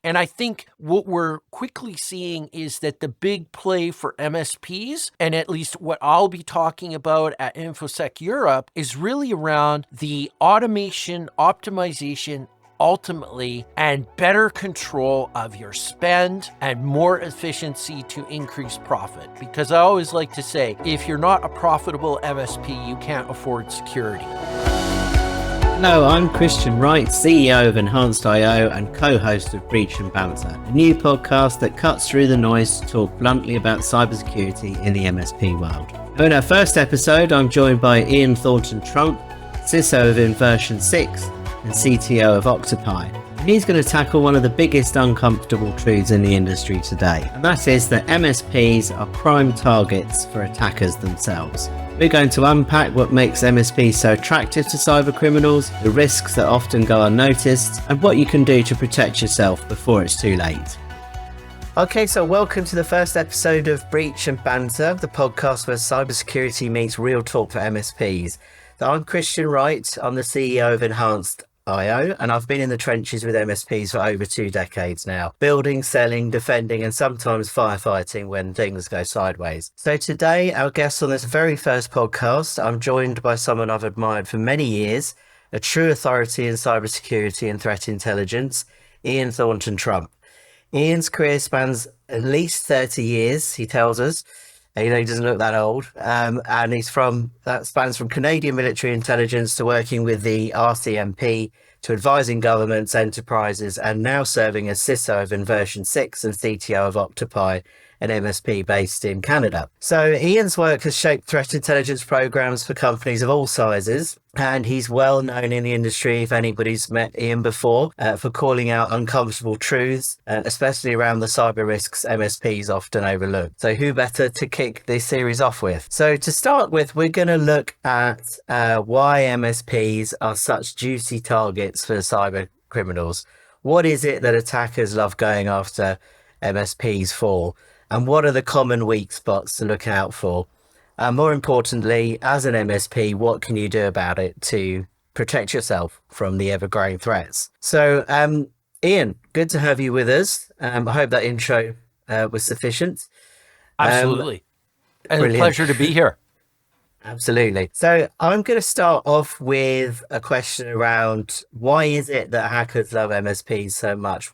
And I think what we're quickly seeing is that the big play for MSPs, and at least what I'll be talking about at InfoSec Europe, is really around the automation, optimization, ultimately, and better control of your spend and more efficiency to increase profit. Because I always like to say, if you're not a profitable MSP, you can't afford security. Hello, I'm Kristian Wright, CEO of Enhanced.io and co-host of Breach and Banter, a new podcast that cuts through the noise to talk bluntly about cybersecurity in the MSP world. In our first episode, I'm joined by Ian Thornton-Trump, CISO of Inversion 6 and CTO of Octopi. And he's going to tackle one of the biggest uncomfortable truths in the industry today, and that is that MSPs are prime targets for attackers themselves. We're going to unpack what makes MSPs so attractive to cybercriminals, the risks that often go unnoticed, and what you can do to protect yourself before it's too late. Okay, so welcome to the first episode of Breach and Banter, the podcast where cybersecurity meets real talk for MSPs. So I'm Kristian Wright, I'm the CEO of Enhanced.io, and I've been in the trenches with MSPs for over 2 decades now, building, selling, defending, and sometimes firefighting when things go sideways. So today, our guest on this very first podcast, I'm joined by someone I've admired for many years, a true authority in cybersecurity and threat intelligence, Ian Thornton-Trump. Ian's career spans at least 30 years, he tells us. He doesn't look that old, and that spans from Canadian military intelligence to working with the RCMP to advising governments, enterprises, and now serving as CISO of Inversion 6 and CTO of Octopi, an MSP based in Canada. So Ian's work has shaped threat intelligence programs for companies of all sizes, and he's well known in the industry, if anybody's met Ian before, for calling out uncomfortable truths, especially around the cyber risks MSPs often overlook. So who better to kick this series off with? So to start with, we're going to look at why MSPs are such juicy targets for cyber criminals. What is it that attackers love going after MSPs for? And what are the common weak spots to look out for? More importantly, as an MSP, what can you do about it to protect yourself from the ever-growing threats? So, Ian, good to have you with us. I hope that intro was sufficient. Absolutely. And a pleasure to be here. Absolutely. So I'm going to start off with a question around why is it that hackers love MSPs so much?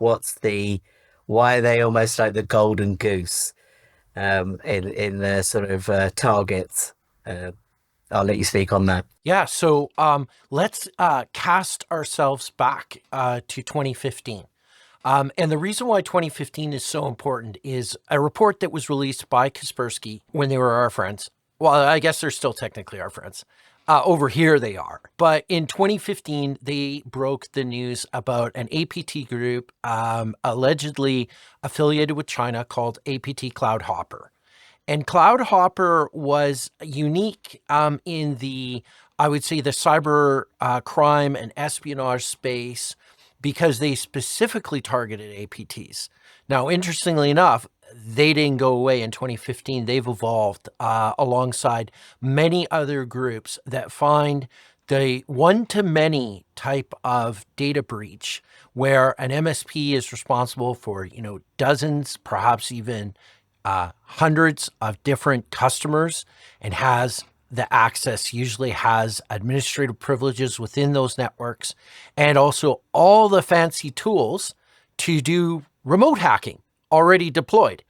Why are they almost like the golden goose in their sort of targets? I'll let you speak on that. Yeah, so let's cast ourselves back to 2015. And the reason why 2015 is so important is a report that was released by Kaspersky when they were our friends. Well, I guess they're still technically our friends. Over here they are. But in 2015, they broke the news about an APT group allegedly affiliated with China called APT Cloudhopper. And Cloudhopper was unique in the, I would say, the cyber crime and espionage space because they specifically targeted APTs. Now, interestingly enough, they didn't go away in 2015. They've evolved alongside many other groups that find the one-to-many type of data breach where an MSP is responsible for, dozens, perhaps even hundreds of different customers and has the access, usually has administrative privileges within those networks, and also all the fancy tools to do remote hacking already deployed.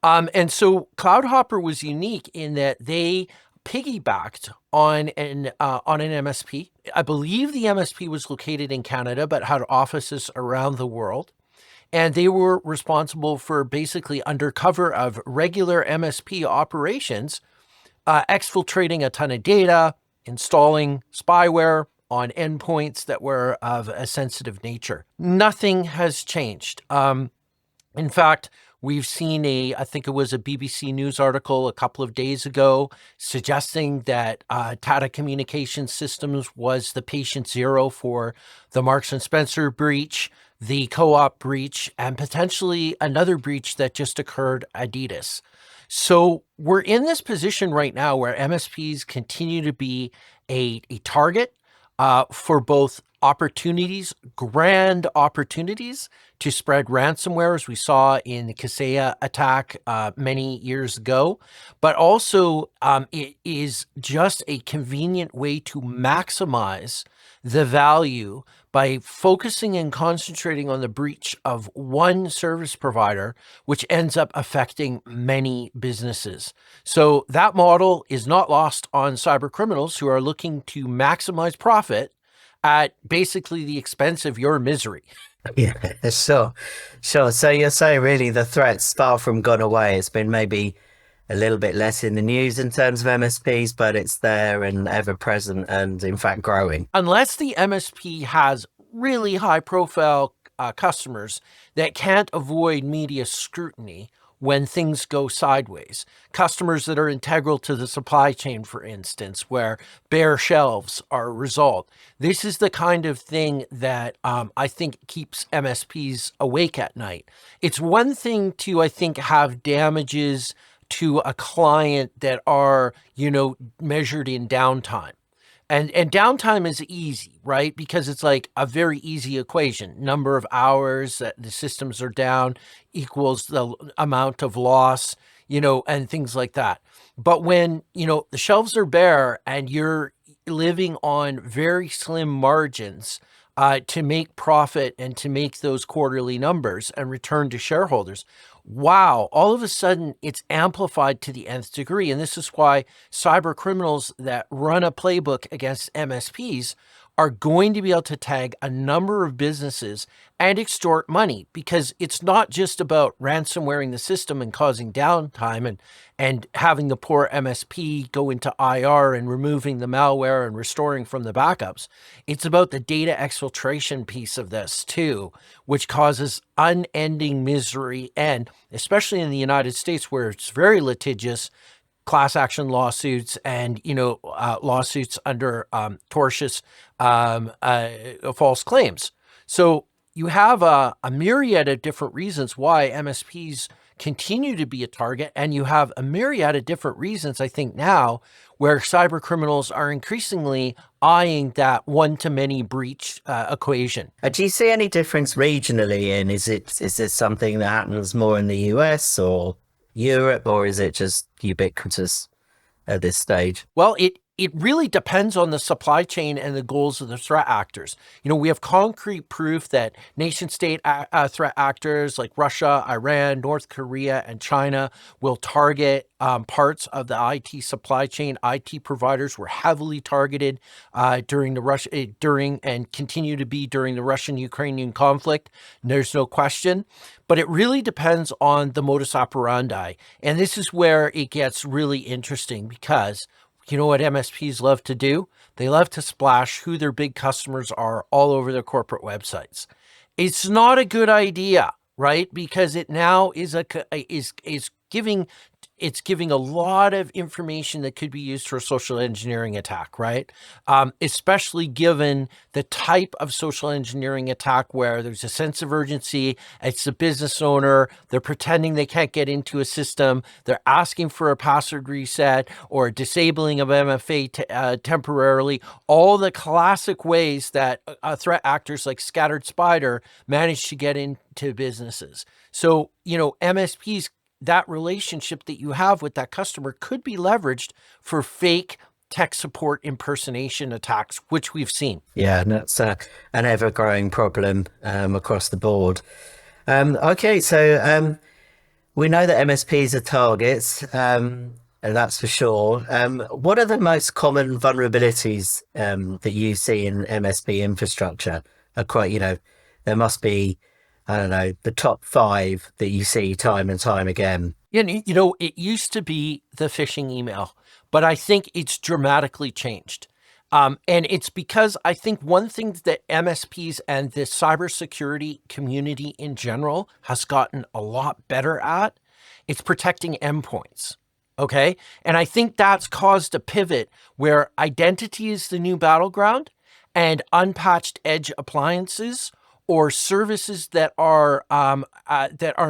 And so Cloudhopper was unique in that they piggybacked on an MSP. I believe the MSP was located in Canada, but had offices around the world. And they were responsible for basically under cover of regular MSP operations, exfiltrating a ton of data, installing spyware on endpoints that were of a sensitive nature. Nothing has changed. In fact, we've seen I think it was a BBC News article a couple of days ago suggesting that Tata Communications Systems was the patient zero for the Marks and Spencer breach, the Co-op breach, and potentially another breach that just occurred, Adidas. So we're in this position right now where MSPs continue to be a target for both opportunities, grand opportunities to spread ransomware, as we saw in the Kaseya attack many years ago. But also, it is just a convenient way to maximize the value by focusing and concentrating on the breach of one service provider, which ends up affecting many businesses. So that model is not lost on cyber criminals who are looking to maximize profit at basically the expense of your misery. Yeah, sure. So you're saying really the threat's far from gone away. It's been maybe a little bit less in the news in terms of MSPs, but it's there and ever present and in fact growing. Unless the MSP has really high profile customers that can't avoid media scrutiny when things go sideways. Customers that are integral to the supply chain, for instance, where bare shelves are a result. This is the kind of thing that I think keeps MSPs awake at night. It's one thing to, I think, have damages to a client that are, measured in downtime. And downtime is easy, right? Because it's like a very easy equation. Number of hours that the systems are down equals the amount of loss, and things like that. But when, the shelves are bare and you're living on very slim margins to make profit and to make those quarterly numbers and return to shareholders, wow, all of a sudden it's amplified to the nth degree. And this is why cyber criminals that run a playbook against MSPs are going to be able to tag a number of businesses and extort money, because it's not just about ransomwaring the system and causing downtime and having the poor MSP go into IR and removing the malware and restoring from the backups. It's about the data exfiltration piece of this too, which causes unending misery, and especially in the United States where it's very litigious, class action lawsuits and, lawsuits under tortious false claims. So you have a myriad of different reasons why MSPs continue to be a target, and you have a myriad of different reasons, I think, now where cyber criminals are increasingly eyeing that one-to-many breach equation. Do you see any difference regionally in, is this something that happens more in the US or Europe, or is it just ubiquitous at this stage? Well, it really depends on the supply chain and the goals of the threat actors. We have concrete proof that nation state threat actors like Russia, Iran, North Korea, and China will target parts of the IT supply chain. IT providers were heavily targeted during and continue to be during the Russian-Ukrainian conflict. There's no question. But it really depends on the modus operandi. And this is where it gets really interesting, because you know what MSPs love to do? They love to splash who their big customers are all over their corporate websites. It's not a good idea, right? Because it now is giving a lot of information that could be used for a social engineering attack, right? Especially given the type of social engineering attack where there's a sense of urgency. It's the business owner. They're pretending they can't get into a system. They're asking for a password reset or disabling of MFA temporarily. All the classic ways that threat actors like Scattered Spider manage to get into businesses. So, MSPs, that relationship that you have with that customer could be leveraged for fake tech support impersonation attacks, which we've seen. Yeah, and that's an ever-growing problem across the board. Okay, so we know that MSPs are targets, and that's for sure. What are the most common vulnerabilities that you see in MSP infrastructure? There must be, I don't know, the top 5 that you see time and time again. It used to be the phishing email, but I think it's dramatically changed. And it's because I think one thing that MSPs and the cybersecurity community in general has gotten a lot better at, it's protecting endpoints. Okay. And I think that's caused a pivot where identity is the new battleground, and unpatched edge appliances or services that are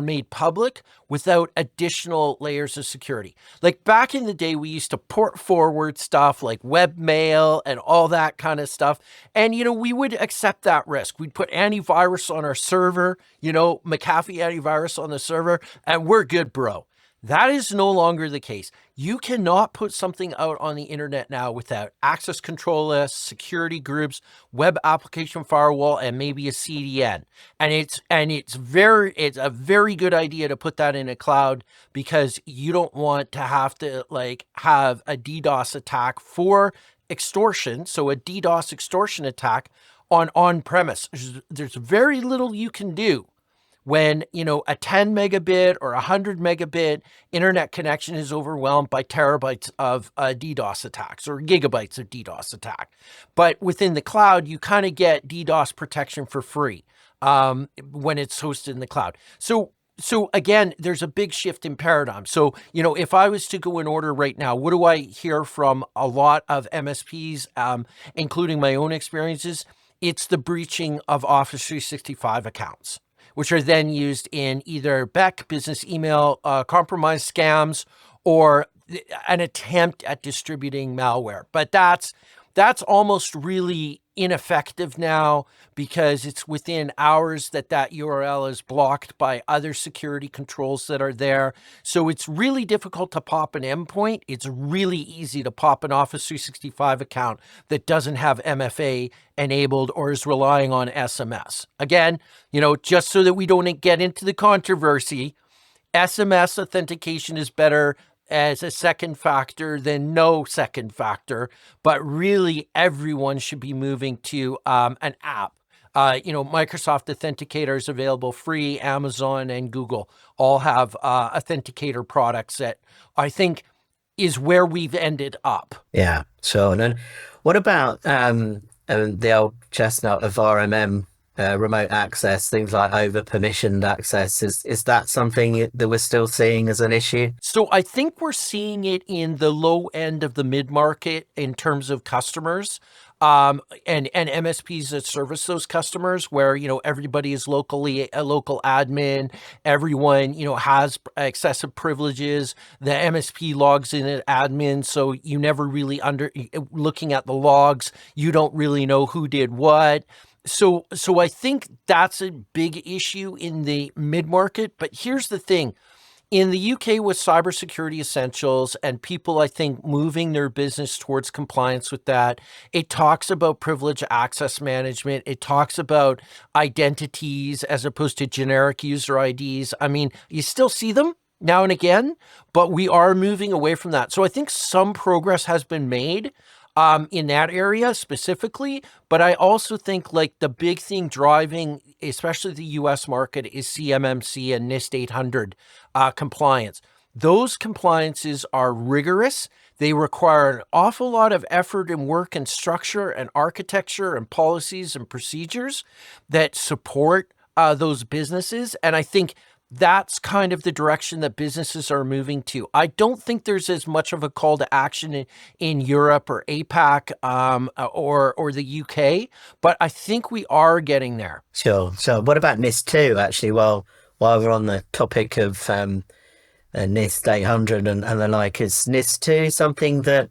made public without additional layers of security. Like back in the day, we used to port forward stuff like webmail and all that kind of stuff. And, we would accept that risk. We'd put antivirus on our server, McAfee antivirus on the server, and we're good, bro. That is no longer the case. You cannot put something out on the internet now without access control lists, security groups, web application firewall, and maybe a CDN. And it's a very good idea to put that in a cloud, because you don't want to have to have a DDoS attack for extortion. So a DDoS extortion attack on premise. There's very little you can do when, a 10 megabit or 100 megabit internet connection is overwhelmed by terabytes of DDoS attacks or gigabytes of DDoS attack. But within the cloud, you kind of get DDoS protection for free when it's hosted in the cloud. So again, there's a big shift in paradigm. So, if I was to go in order right now, what do I hear from a lot of MSPs, including my own experiences? It's the breaching of Office 365 accounts, which are then used in either BEC, business email, compromise scams, or an attempt at distributing malware. But that's almost really ineffective now, because it's within hours that URL is blocked by other security controls that are there. So it's really difficult to pop an endpoint. It's really easy to pop an Office 365 account that doesn't have MFA enabled or is relying on SMS. Again, just so that we don't get into the controversy, SMS authentication is better as a second factor than no second factor, but really everyone should be moving to an app. Microsoft Authenticator is available free. Amazon and Google all have authenticator products that I think is where we've ended up. Yeah, sure. And then what about the old chestnut of RMM? Remote access, things like over permissioned access, is that something that we're still seeing as an issue? So I think we're seeing it in the low end of the mid-market in terms of customers, and MSPs that service those customers, where everybody is locally a local admin, everyone has excessive privileges. The MSP logs in as admin, so you never really looking at the logs, you don't really know who did what. So I think that's a big issue in the mid-market. But here's the thing. In the UK with cybersecurity essentials and people, I think, moving their business towards compliance with that, it talks about privilege access management. It talks about identities as opposed to generic user IDs. I mean, you still see them now and again, but we are moving away from that. So I think some progress has been made in that area specifically, but I also think the big thing driving, especially the US market, is CMMC and NIST 800 compliance. Those compliances are rigorous. They require an awful lot of effort and work and structure and architecture and policies and procedures that support those businesses. And I think that's kind of the direction that businesses are moving to. I don't think there's as much of a call to action in Europe or APAC or the UK, but I think we are getting there. Sure. So what about NIST 2, actually, while we're on the topic of NIST 800 and the like? Is NIST 2 something that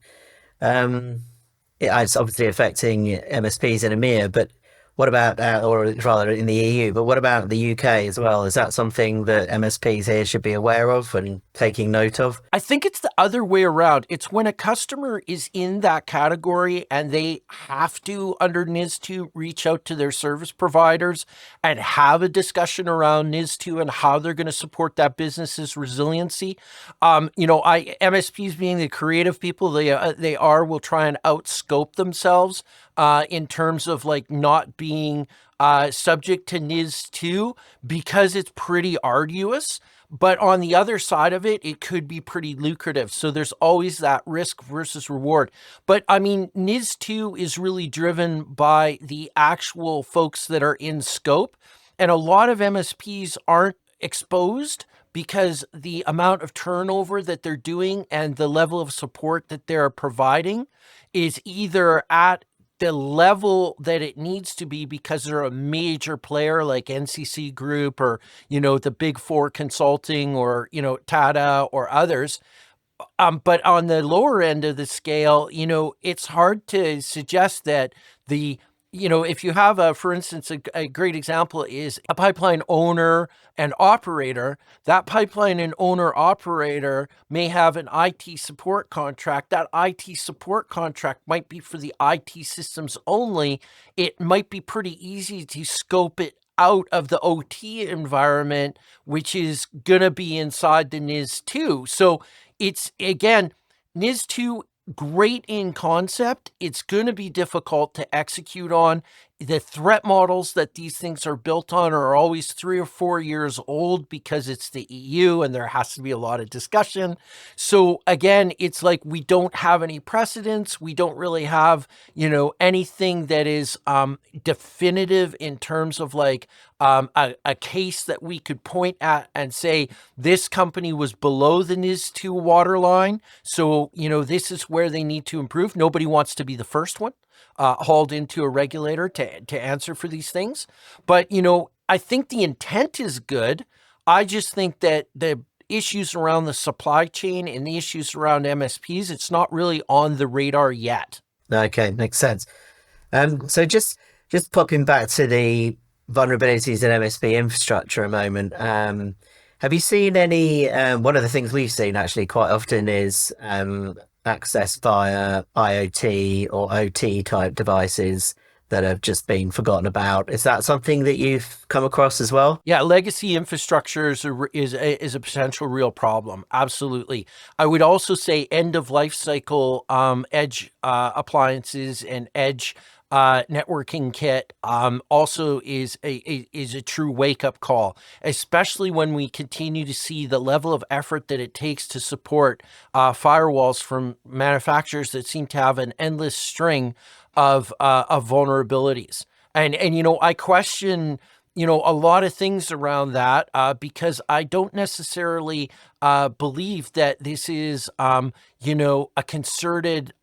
it's obviously affecting MSPs in EMEA, but what about, or rather in the EU, but what about the UK as well? Is that something that MSPs here should be aware of and taking note of? I think it's the other way around. It's when a customer is in that category and they have to, under NIS2, reach out to their service providers and have a discussion around NIS2 and how they're going to support that business's resiliency. MSPs being the creative people they will try and outscope themselves in terms of not being subject to NIS2 because it's pretty arduous. But on the other side of it, it could be pretty lucrative. So there's always that risk versus reward. But I mean, NIS2 is really driven by the actual folks that are in scope. And a lot of MSPs aren't exposed because the amount of turnover that they're doing and the level of support that they're providing is either at the level that it needs to be because they're a major player like NCC Group or, the Big Four Consulting or, Tata or others. But on the lower end of the scale, it's hard to suggest that if you have for instance, a great example is a pipeline owner and operator. That pipeline and owner operator may have an IT support contract. That IT support contract might be for the IT systems only. It might be pretty easy to scope it out of the OT environment, which is going to be inside the NIS2. So it's, again, NIS2, great in concept. It's going to be difficult to execute on. The threat models that these things are built on are always 3 or 4 years old because it's the EU and there has to be a lot of discussion. So again, it's like we don't have any precedents. We don't really have, anything that is definitive in terms of like a case that we could point at and say, this company was below the NIS2 waterline. So, this is where they need to improve. Nobody wants to be the first one hauled into a regulator to answer for these things. But, I think the intent is good. I just think that the issues around the supply chain and the issues around MSPs, it's not really on the radar yet. Okay, makes sense. So just popping back to the vulnerabilities in MSP infrastructure a moment. Have you seen any, one of the things we've seen actually quite often is access via IoT or OT type devices that have just been forgotten about. Is that something that you've come across as well? Yeah, legacy infrastructure is a potential real problem. Absolutely. I would also say end of life cycle edge appliances and edge networking kit also is a true wake-up call, especially when we continue to see the level of effort that it takes to support firewalls from manufacturers that seem to have an endless string of vulnerabilities. And I question a lot of things around that because I don't necessarily believe that this is a concerted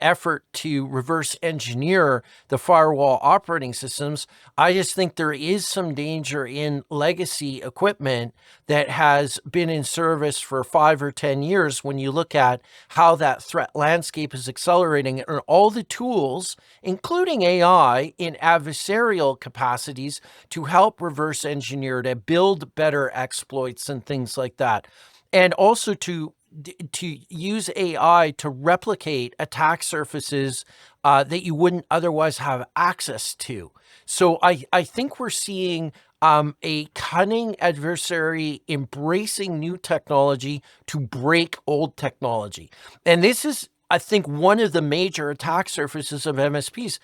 effort to reverse engineer the firewall operating systems. I just think there is some danger in legacy equipment that has been in service for 5 or 10 years when you look at how that threat landscape is accelerating and all the tools, including AI, in adversarial capacities to help reverse engineer, to build better exploits and things like that. And also to use AI to replicate attack surfaces that you wouldn't otherwise have access to. So I think we're seeing a cunning adversary embracing new technology to break old technology. And this is, I think, one of the major attack surfaces of MSPs.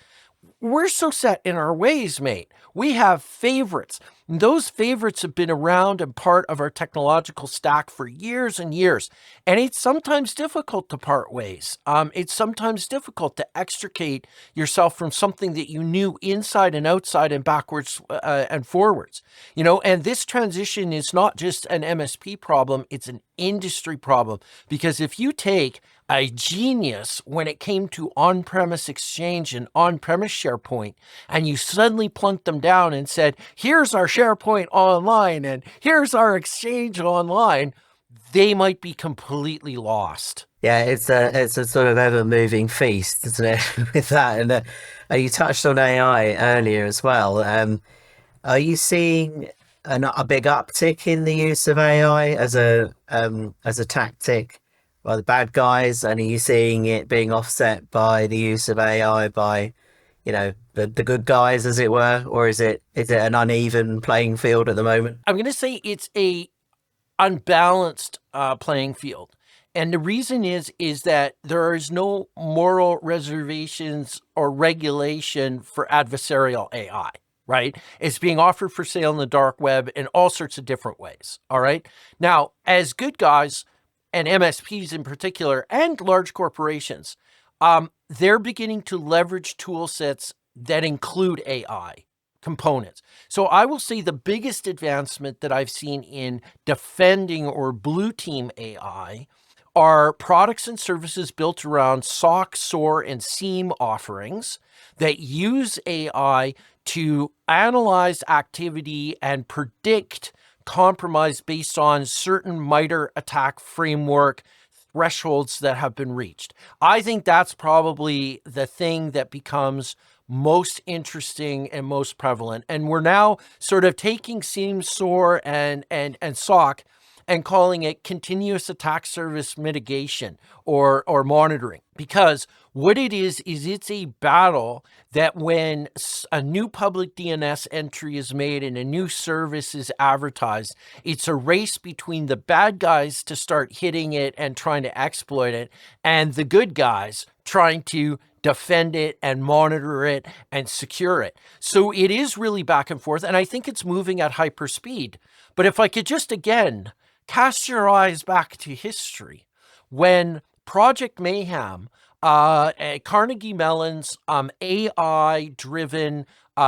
We're so set in our ways, mate. We have favorites. Those favorites have been around and part of our technological stack for years and years. And it's sometimes difficult to part ways. It's sometimes difficult to extricate yourself from something that you knew inside and outside and backwards and forwards. And this transition is not just an MSP problem, it's an industry problem. Because if you take a genius when it came to on-premise Exchange and on-premise SharePoint, and you suddenly plunked them down and said, here's our SharePoint online and here's our Exchange online, they might be completely lost. Yeah, it's a sort of ever-moving feast, isn't it, with that? And you touched on AI earlier as well. Are you seeing a big uptick in the use of AI as a tactic by the bad guys, and are you seeing it being offset by the use of AI by, the good guys, as it were, or is it an uneven playing field at the moment? I'm going to say it's a unbalanced playing field, and the reason is that there is no moral reservations or regulation for adversarial AI. Right? It's being offered for sale in the dark web in all sorts of different ways. All right. Now, as good guys, and MSPs in particular, and large corporations, they're beginning to leverage tool sets that include AI components. So I will say the biggest advancement that I've seen in defending or blue team AI are products and services built around SOC, SOAR, and SIEM offerings that use AI to analyze activity and predict compromise based on certain MITRE attack framework thresholds that have been reached. I think that's probably the thing that becomes most interesting and most prevalent. And we're now sort of taking SIEM, SOAR, and SOC and calling it continuous attack service mitigation or monitoring, because what it is it's a battle that when a new public DNS entry is made and a new service is advertised, it's a race between the bad guys to start hitting it and trying to exploit it, and the good guys trying to defend it and monitor it and secure it. So it is really back and forth, and I think it's moving at hyper speed. But if I could just again cast your eyes back to history, when Project Mayhem, Carnegie Mellon's AI-driven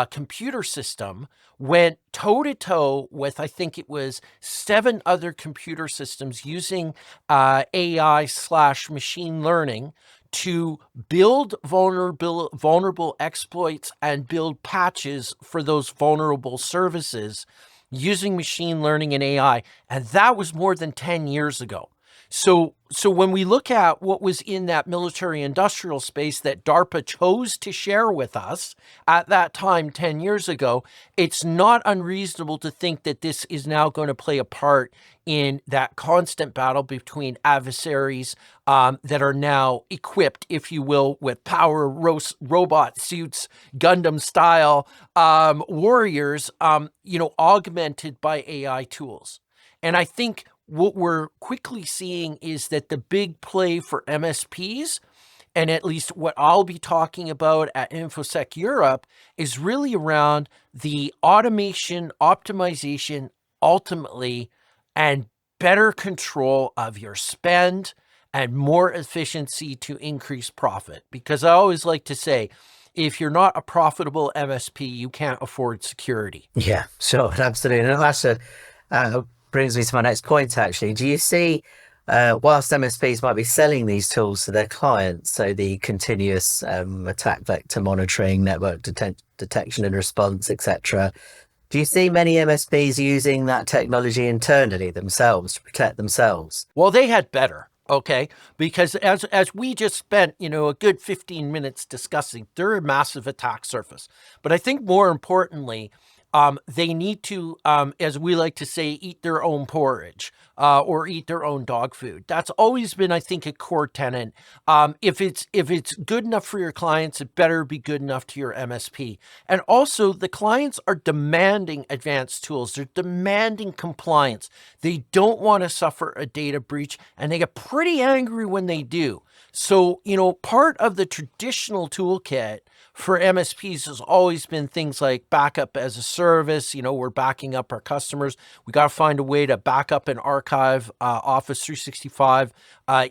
computer system went toe-to-toe with, I think it was 7 other computer systems using AI/machine learning to build vulnerable exploits and build patches for those vulnerable services using machine learning and AI. And that was more than 10 years ago. So when we look at what was in that military industrial space that DARPA chose to share with us at that time 10 years ago, it's not unreasonable to think that this is now going to play a part in that constant battle between adversaries that are now equipped, if you will, with power robot suits, Gundam style warriors, augmented by AI tools. And I think what we're quickly seeing is that the big play for MSPs, and at least what I'll be talking about at InfoSec Europe, is really around the automation, optimization, ultimately, and better control of your spend and more efficiency to increase profit. Because I always like to say, if you're not a profitable MSP, you can't afford security. Yeah, sure, absolutely. And that's brings me to my next point, actually. Do you see, whilst MSPs might be selling these tools to their clients, so the continuous attack vector monitoring, network detection and response, etc., do you see many MSPs using that technology internally themselves to protect themselves? Well, they had better, okay? Because as we just spent, a good 15 minutes discussing, they're a massive attack surface. But I think more importantly, they need to, as we like to say, eat their own porridge or eat their own dog food. That's always been, I think, a core tenet. If it's good enough for your clients, it better be good enough to your MSP. And also, the clients are demanding advanced tools. They're demanding compliance. They don't want to suffer a data breach, and they get pretty angry when they do. So, part of the traditional toolkit for MSPs has always been things like backup as a service. We're backing up our customers. We got to find a way to back up and archive Office 365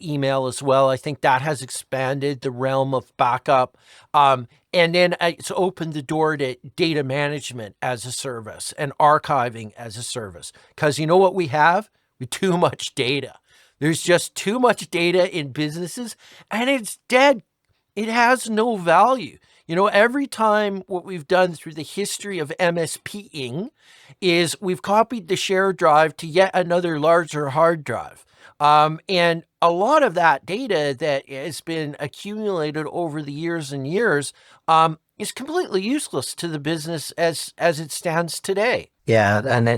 email as well. I think that has expanded the realm of backup. And then it's opened the door to data management as a service and archiving as a service. Because you know what we have? We have too much data. There's just too much data in businesses, and it's dead. It has no value. Every time what we've done through the history of MSPing is we've copied the shared drive to yet another larger hard drive. And a lot of that data that has been accumulated over the years and years is completely useless to the business as it stands today. Yeah, and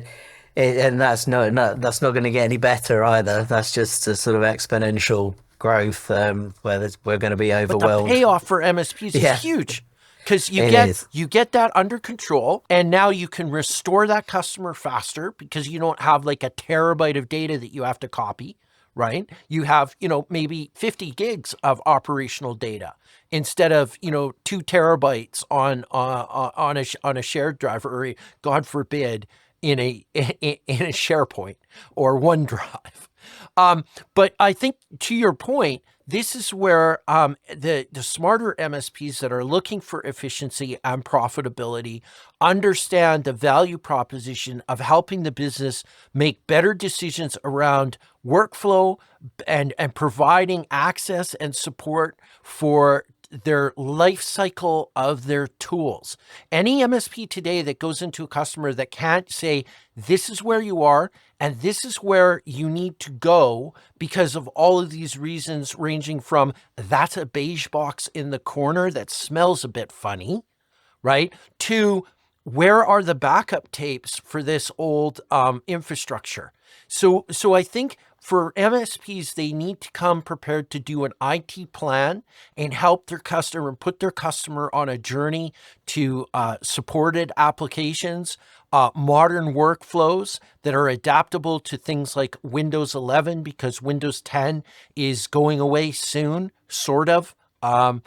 that's not going to get any better either. That's just a sort of exponential growth where we're going to be overwhelmed. But the payoff for MSPs is huge, because you get that under control, and now you can restore that customer faster because you don't have like a terabyte of data that you have to copy, right? You have, maybe 50 gigs of operational data instead of, 2 terabytes on a shared drive, or God forbid, in a SharePoint or OneDrive. But I think, to your point, this is where the smarter MSPs that are looking for efficiency and profitability understand the value proposition of helping the business make better decisions around workflow and providing access and support for their life cycle of their tools. Any MSP today that goes into a customer that can't say, this is where you are and this is where you need to go because of all of these reasons, ranging from that's a beige box in the corner that smells a bit funny, right? To where are the backup tapes for this old infrastructure? So I think for MSPs, they need to come prepared to do an IT plan and help their customer, put their customer on a journey to supported applications, modern workflows that are adaptable to things like Windows 11, because Windows 10 is going away soon, sort of. And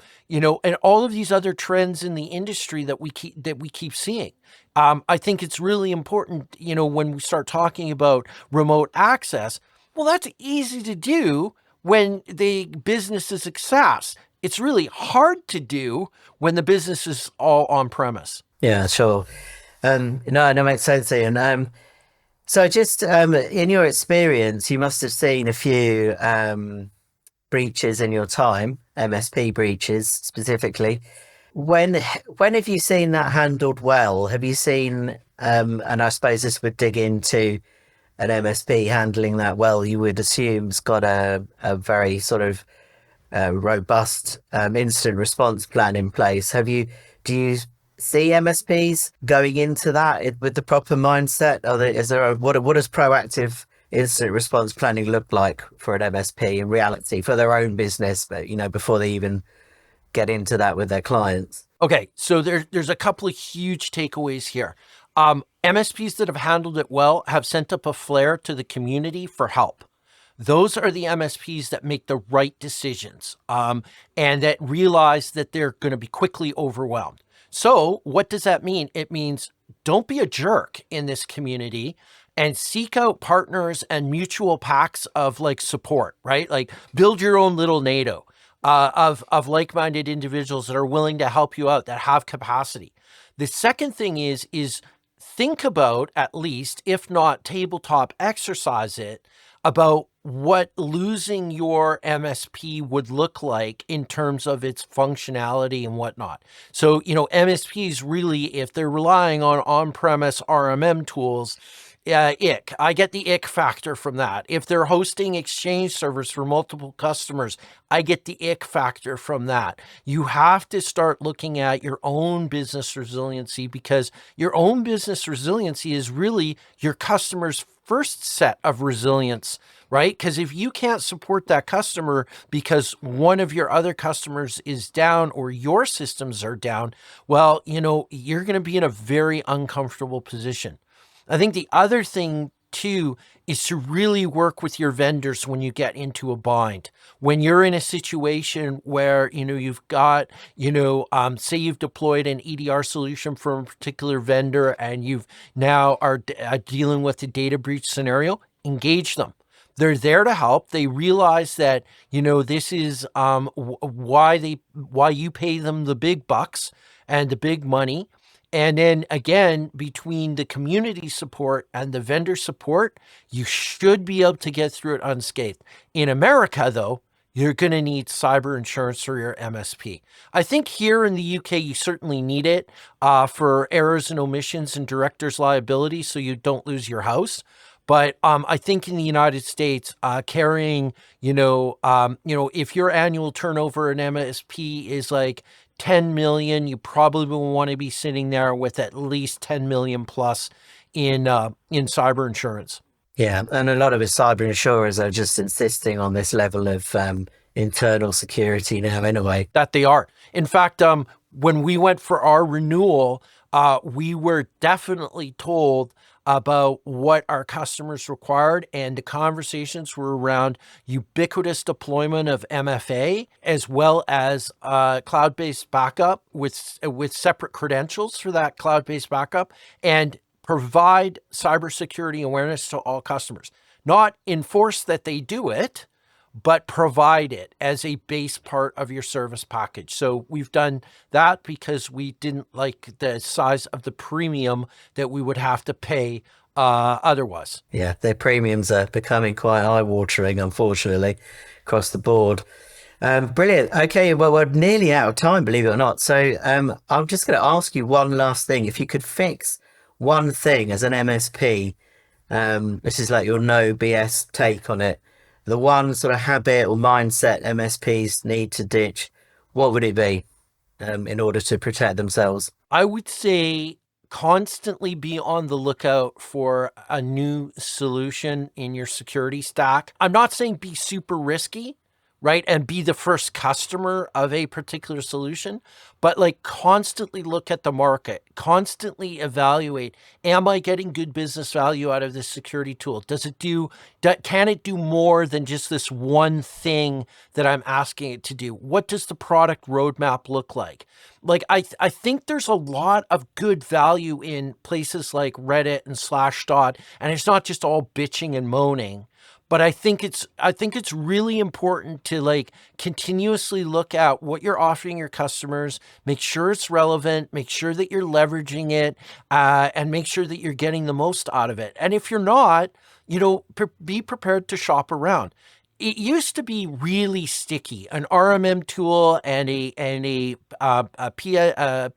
all of these other trends in the industry that we keep seeing. I think it's really important, when we start talking about remote access. Well, that's easy to do when the business is a SaaS. It's really hard to do when the business is all on premise. Yeah, sure. No, that makes sense, Ian. So just in your experience, you must have seen a few breaches in your time, MSP breaches specifically. When have you seen that handled well? Have you seen, and I suppose this would dig into an MSP handling that well, you would assume it's got a very sort of robust incident response plan in place. Do you see MSPs going into that with the proper mindset? What does proactive incident response planning look like for an MSP in reality for their own business, but before they even get into that with their clients? Okay, so there's a couple of huge takeaways here. MSPs that have handled it well have sent up a flare to the community for help. Those are the MSPs that make the right decisions and that realize that they're going to be quickly overwhelmed. So what does that mean? It means don't be a jerk in this community and seek out partners and mutual packs of support, right? Like build your own little NATO of like-minded individuals that are willing to help you out, that have capacity. The second thing is think about, at least, if not tabletop exercise it, about what losing your MSP would look like in terms of its functionality and whatnot. So, MSPs really, if they're relying on on-premise RMM tools, ick. I get the ick factor from that. If they're hosting Exchange servers for multiple customers, I get the ick factor from that. You have to start looking at your own business resiliency, because your own business resiliency is really your customer's first set of resilience, right? Because if you can't support that customer because one of your other customers is down or your systems are down, well, you're going to be in a very uncomfortable position. I think the other thing too is to really work with your vendors when you get into a bind. When you're in a situation where, you've got, say you've deployed an EDR solution for a particular vendor and you've now are dealing with a data breach scenario, engage them. They're there to help. They realize that, this is why you pay them the big bucks and the big money. And then again, between the community support and the vendor support, you should be able to get through it unscathed. In America, though, you're going to need cyber insurance for your MSP. I think here in the UK, you certainly need it for errors and omissions and director's liability, so you don't lose your house. But I think in the United States, carrying, if your annual turnover in MSP is like 10 million, you probably will want to be sitting there with at least 10 million plus in cyber insurance. Yeah, and a lot of cyber insurers are just insisting on this level of internal security now anyway. That they are. In fact, when we went for our renewal, we were definitely told about what our customers required, and the conversations were around ubiquitous deployment of MFA, as well as cloud-based backup with separate credentials for that cloud-based backup, and provide cybersecurity awareness to all customers. Not enforce that they do it, but provide it as a base part of your service package. So we've done that because we didn't like the size of the premium that we would have to pay otherwise. Yeah, their premiums are becoming quite eye-watering, unfortunately, across the board. Brilliant. Okay, well, we're nearly out of time, believe it or not. So I'm just going to ask you one last thing. If you could fix one thing as an MSP, this is like your no BS take on it, the one sort of habit or mindset MSPs need to ditch, what would it be in order to protect themselves? I would say constantly be on the lookout for a new solution in your security stack. I'm not saying be super risky, right? And be the first customer of a particular solution, but like constantly look at the market, constantly evaluate, am I getting good business value out of this security tool? Can it do more than just this one thing that I'm asking it to do? What does the product roadmap look like? Like, I think there's a lot of good value in places like Reddit and Slashdot, and it's not just all bitching and moaning. But I think it's really important to like continuously look at what you're offering your customers, make sure it's relevant, make sure that you're leveraging it, and make sure that you're getting the most out of it. And if you're not, be prepared to shop around. It used to be really sticky. An RMM tool and a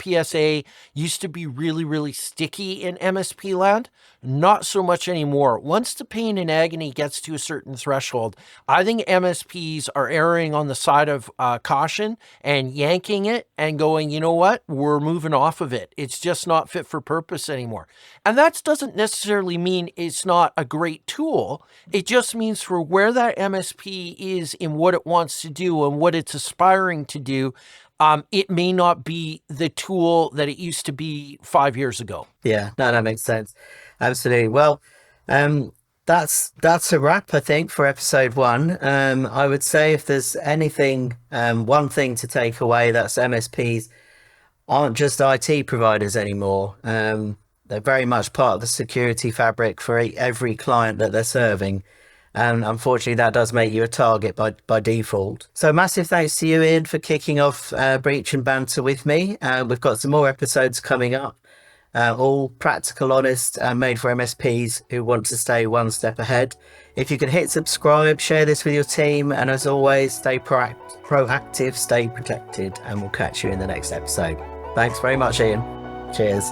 PSA used to be really, really sticky in MSP land. Not so much anymore. Once the pain and agony gets to a certain threshold, I think MSPs are erring on the side of caution and yanking it and going, you know what? We're moving off of it. It's just not fit for purpose anymore. And that doesn't necessarily mean it's not a great tool. It just means for where that MSP is in what it wants to do and what it's aspiring to do, it may not be the tool that it used to be 5 years ago. Yeah, no, that makes sense. Absolutely. Well, that's a wrap, I think, for episode 1. I would say if there's anything, one thing to take away, that's MSPs aren't just IT providers anymore. They're very much part of the security fabric for every client that they're serving. And unfortunately, that does make you a target by default. So massive thanks to you, Ian, for kicking off Breach and Banter with me. We've got some more episodes coming up, all practical, honest, and made for MSPs who want to stay one step ahead. If you could hit subscribe, share this with your team, and as always, stay proactive, stay protected, and we'll catch you in the next episode. Thanks very much, Ian. Cheers.